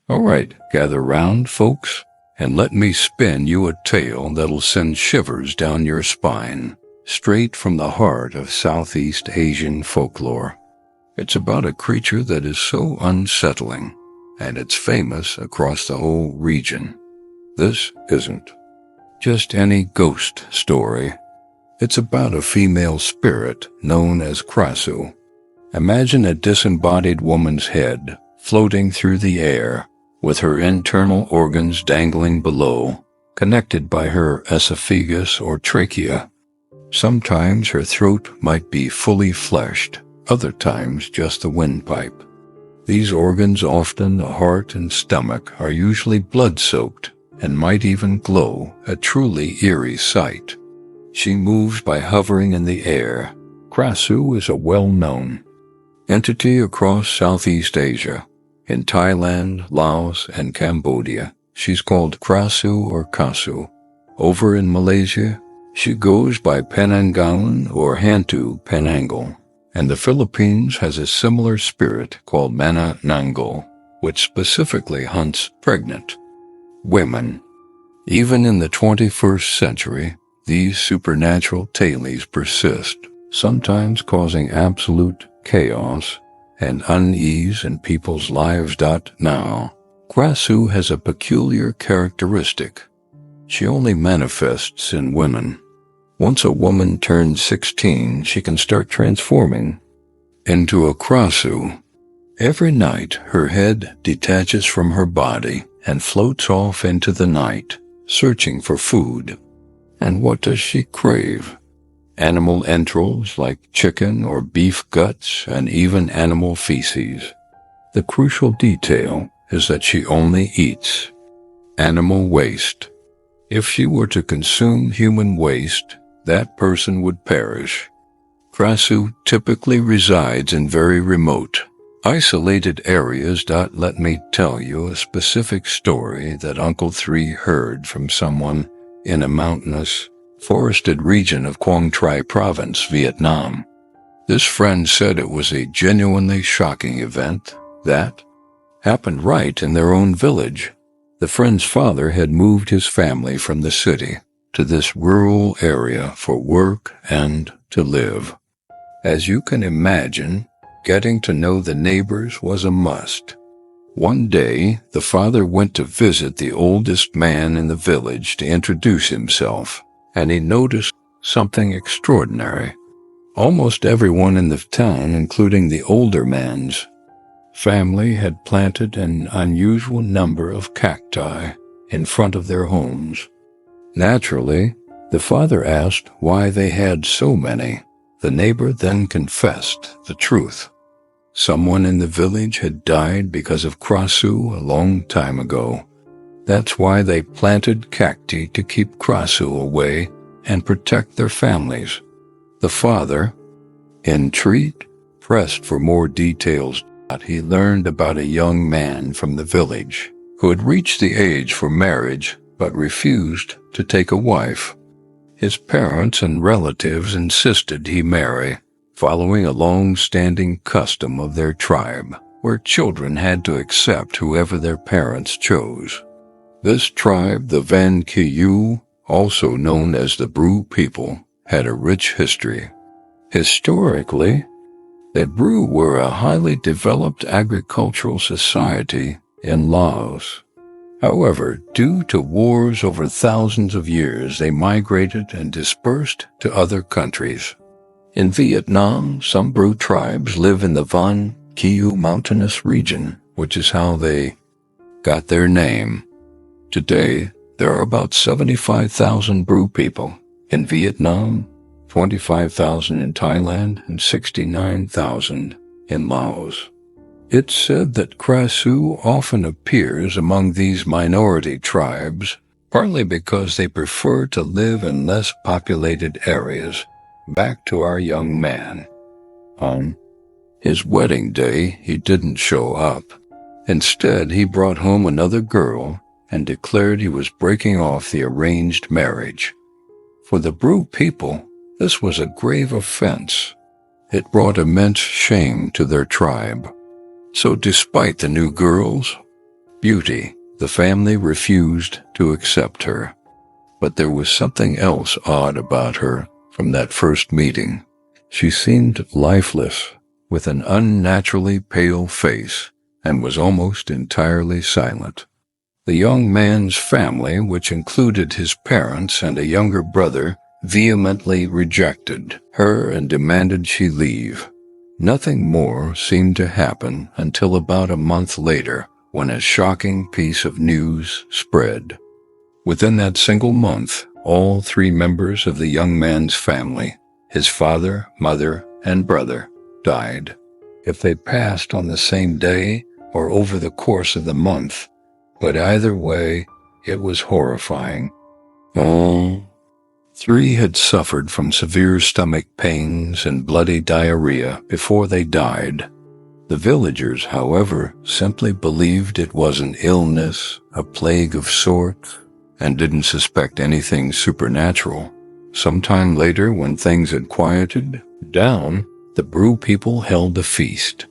All right, gather round, folks, and let me spin you a tale that'll send shivers down your spine, straight from the heart of Southeast Asian folklore. It's about a creature that is so unsettling, and it's famous across the whole region. This isn't just any ghost story. It's about a female spirit known as Krasue. Imagine a disembodied woman's head floating through the air, with her internal organs dangling below, connected by her esophagus or trachea. Sometimes her throat might be fully fleshed, other times just the windpipe. These organs, often the heart and stomach, are usually blood-soaked and might even glow, a truly eerie sight. She moves by hovering in the air. Krasue is a well-known entity across Southeast Asia. In Thailand, Laos, and Cambodia, she's called Krasue or Kasu. Over in Malaysia, she goes by Penanggalan or Hantu Penanggal, and the Philippines has a similar spirit called Manananggal, which specifically hunts pregnant women. Even in the 21st century, these supernatural tales persist, sometimes causing absolute chaos and unease in people's lives. Now, Krasue has a peculiar characteristic. She only manifests in women. Once a woman turns 16, she can start transforming into a Krasue. Every night, her head detaches from her body and floats off into the night, searching for food. And what does she crave? Animal entrails like chicken or beef guts, and even animal feces. The crucial detail is that she only eats animal waste. If she were to consume human waste, that person would perish. Krasue typically resides in very remote, isolated areas. Let me tell you a specific story that Uncle Three heard from someone in a mountainous, forested region of Quảng Trị province, Vietnam. This friend said it was a genuinely shocking event that happened right in their own village. The friend's father had moved his family from the city to this rural area for work and to live. As you can imagine, getting to know the neighbors was a must. One day, the father went to visit the oldest man in the village to introduce himself, and he noticed something extraordinary. Almost everyone in the town, including the older man's family, had planted an unusual number of cacti in front of their homes. Naturally, the father asked why they had so many. The neighbor then confessed the truth. Someone in the village had died because of Krasue a long time ago. That's why they planted cacti, to keep Krasue away and protect their families. The father, intrigued, pressed for more details. He learned about a young man from the village who had reached the age for marriage but refused to take a wife. His parents and relatives insisted he marry, following a long-standing custom of their tribe, where children had to accept whoever their parents chose. This tribe, the Van Kiyu, also known as the Bru people, had a rich history. Historically, the Bru were a highly developed agricultural society in Laos. However, due to wars over thousands of years, they migrated and dispersed to other countries. In Vietnam, some Bru tribes live in the Van Kieu mountainous region, which is how they got their name. Today, there are about 75,000 Bru people in Vietnam, 25,000 in Thailand, and 69,000 in Laos. It's said that Krasue often appears among these minority tribes, partly because they prefer to live in less populated areas. Back to our young man. On his wedding day, he didn't show up. Instead, he brought home another girl and declared he was breaking off the arranged marriage. For the Bru people, this was a grave offense. It brought immense shame to their tribe. So despite the new girl's beauty, the family refused to accept her. But there was something else odd about her from that first meeting. She seemed lifeless, with an unnaturally pale face, and was almost entirely silent. The young man's family, which included his parents and a younger brother, vehemently rejected her and demanded she leave. Nothing more seemed to happen until about a month later, when a shocking piece of news spread. Within that single month, all 3 members of the young man's family, his father, mother, and brother, died. If they passed on the same day or over the course of the month, but either way, it was horrifying. All 3 had suffered from severe stomach pains and bloody diarrhea before they died. The villagers, however, simply believed it was an illness, a plague of sorts, and didn't suspect anything supernatural. Sometime later, when things had quieted down, the Brew people held a feast.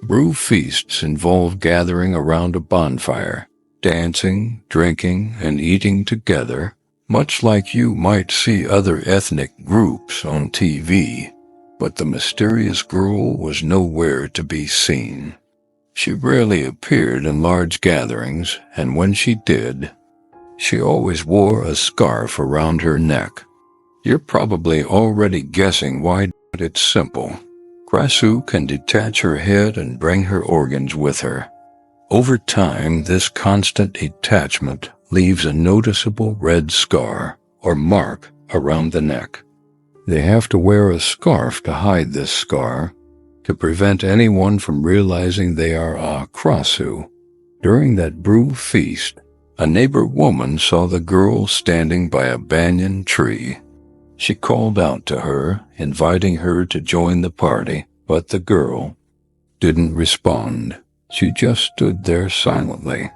Brew feasts involved gathering around a bonfire, dancing, drinking, and eating together, much like you might see other ethnic groups on TV. But the mysterious girl was nowhere to be seen. She rarely appeared in large gatherings, and when she did, she always wore a scarf around her neck. You're probably already guessing why, but it's simple. Krasue can detach her head and bring her organs with her. Over time, this constant detachment leaves a noticeable red scar or mark around the neck. They have to wear a scarf to hide this scar, to prevent anyone from realizing they are a Krasue. During that brew feast, a neighbor woman saw the girl standing by a banyan tree. She called out to her, inviting her to join the party, but the girl didn't respond. She just stood there silently.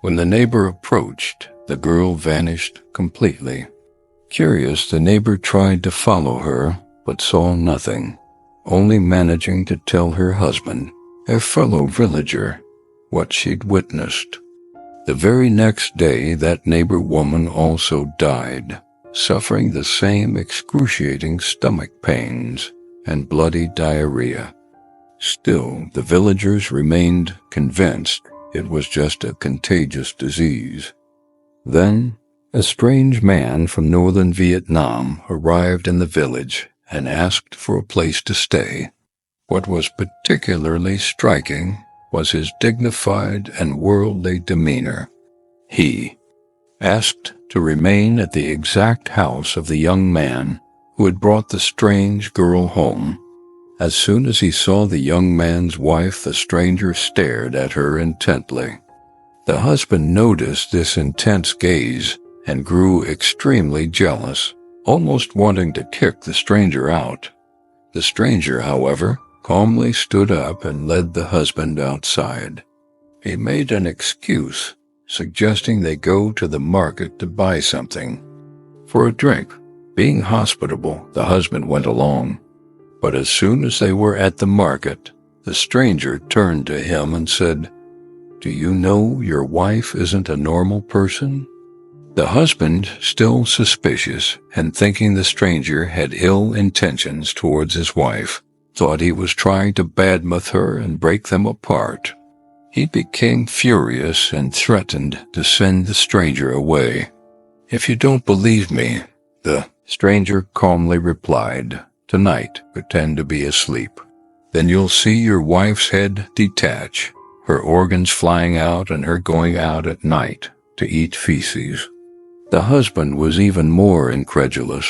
When the neighbor approached, the girl vanished completely. Curious, the neighbor tried to follow her, but saw nothing, only managing to tell her husband, a fellow villager, what she'd witnessed. The very next day, that neighbor woman also died, suffering the same excruciating stomach pains and bloody diarrhea. Still, the villagers remained convinced it was just a contagious disease. Then, a strange man from northern Vietnam arrived in the village and asked for a place to stay. What was particularly striking was his dignified and worldly demeanor. He asked to remain at the exact house of the young man who had brought the strange girl home. As soon as he saw the young man's wife, the stranger stared at her intently. The husband noticed this intense gaze and grew extremely jealous, almost wanting to kick the stranger out. The stranger, however, calmly stood up and led the husband outside. He made an excuse, suggesting they go to the market to buy something. For a drink, being hospitable, the husband went along. But as soon as they were at the market, the stranger turned to him and said, "Do you know your wife isn't a normal person?" The husband, still suspicious and thinking the stranger had ill intentions towards his wife, thought he was trying to badmouth her and break them apart. He became furious and threatened to send the stranger away. "If you don't believe me," the stranger calmly replied, "tonight pretend to be asleep. Then you'll see your wife's head detach, her organs flying out and her going out at night to eat feces." The husband was even more incredulous.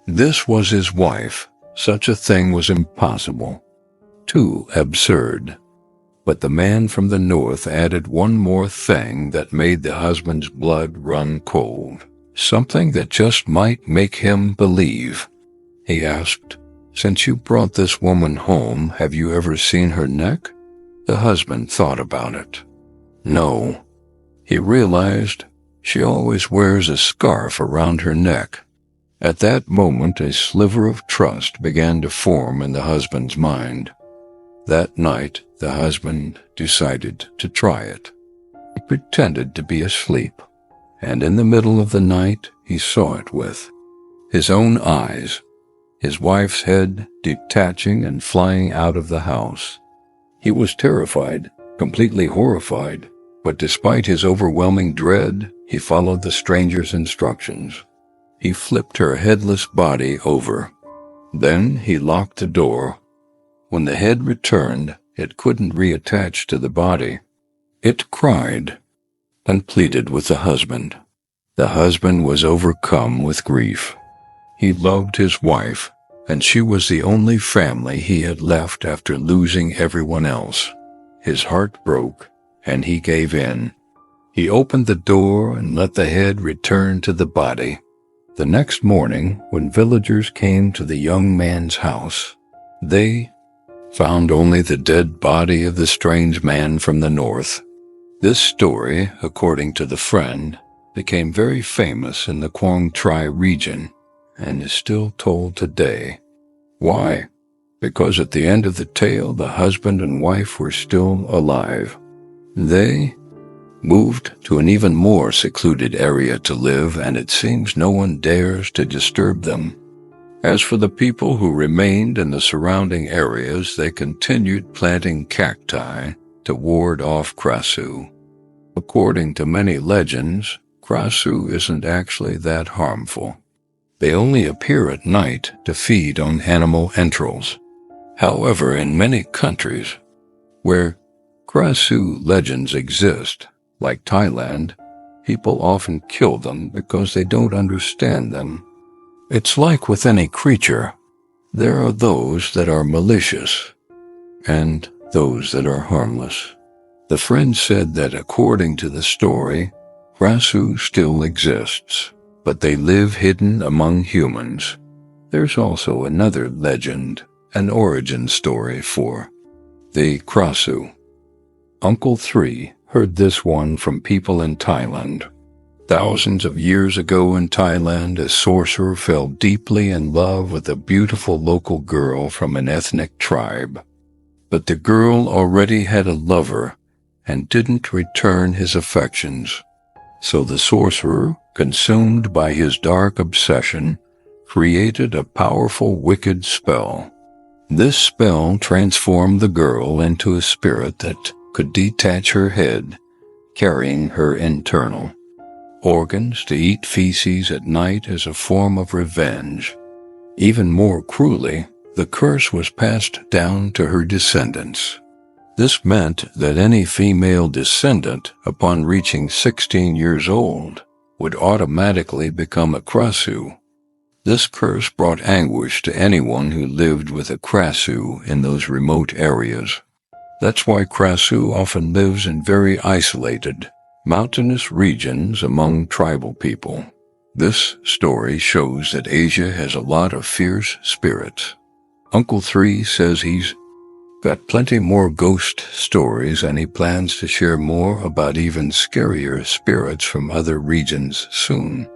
This was his wife. Such a thing was impossible. Too absurd. But the man from the north added one more thing that made the husband's blood run cold. Something that just might make him believe. He asked, "Since you brought this woman home, have you ever seen her neck?" The husband thought about it. No. He realized she always wears a scarf around her neck. At that moment, a sliver of trust began to form in the husband's mind. That night, the husband decided to try it. He pretended to be asleep, and in the middle of the night he saw it with his own eyes, his wife's head detaching and flying out of the house. He was terrified, completely horrified, but despite his overwhelming dread, he followed the stranger's instructions. He flipped her headless body over. Then he locked the door. When the head returned, it couldn't reattach to the body. It cried and pleaded with the husband. The husband was overcome with grief. He loved his wife, and she was the only family he had left after losing everyone else. His heart broke, and he gave in. He opened the door and let the head return to the body. The next morning, when villagers came to the young man's house, they found only the dead body of the strange man from the north. This story, according to the friend, became very famous in the Quảng Trị region and is still told today. Why? Because at the end of the tale, the husband and wife were still alive. They moved to an even more secluded area to live, and it seems no one dares to disturb them. As for the people who remained in the surrounding areas, they continued planting cacti to ward off Krasue. According to many legends, Krasue isn't actually that harmful. They only appear at night to feed on animal entrails. However, in many countries where Krasue legends exist, like Thailand, people often kill them because they don't understand them. It's like with any creature. There are those that are malicious and those that are harmless. The friend said that according to the story, Krasue still exists, but they live hidden among humans. There's also another legend, an origin story for the Krasue. Uncle 3 heard this one from people in Thailand. Thousands of years ago in Thailand, a sorcerer fell deeply in love with a beautiful local girl from an ethnic tribe. But the girl already had a lover and didn't return his affections. So the sorcerer, consumed by his dark obsession, created a powerful wicked spell. This spell transformed the girl into a spirit that could detach her head, carrying her internal organs to eat feces at night as a form of revenge. Even more cruelly, the curse was passed down to her descendants. This meant that any female descendant, upon reaching 16 years old, would automatically become a Krasue. This curse brought anguish to anyone who lived with a Krasue in those remote areas. That's why Krasue often lives in very isolated, mountainous regions among tribal people. This story shows that Asia has a lot of fierce spirits. Uncle 3 says he's got plenty more ghost stories, and he plans to share more about even scarier spirits from other regions soon.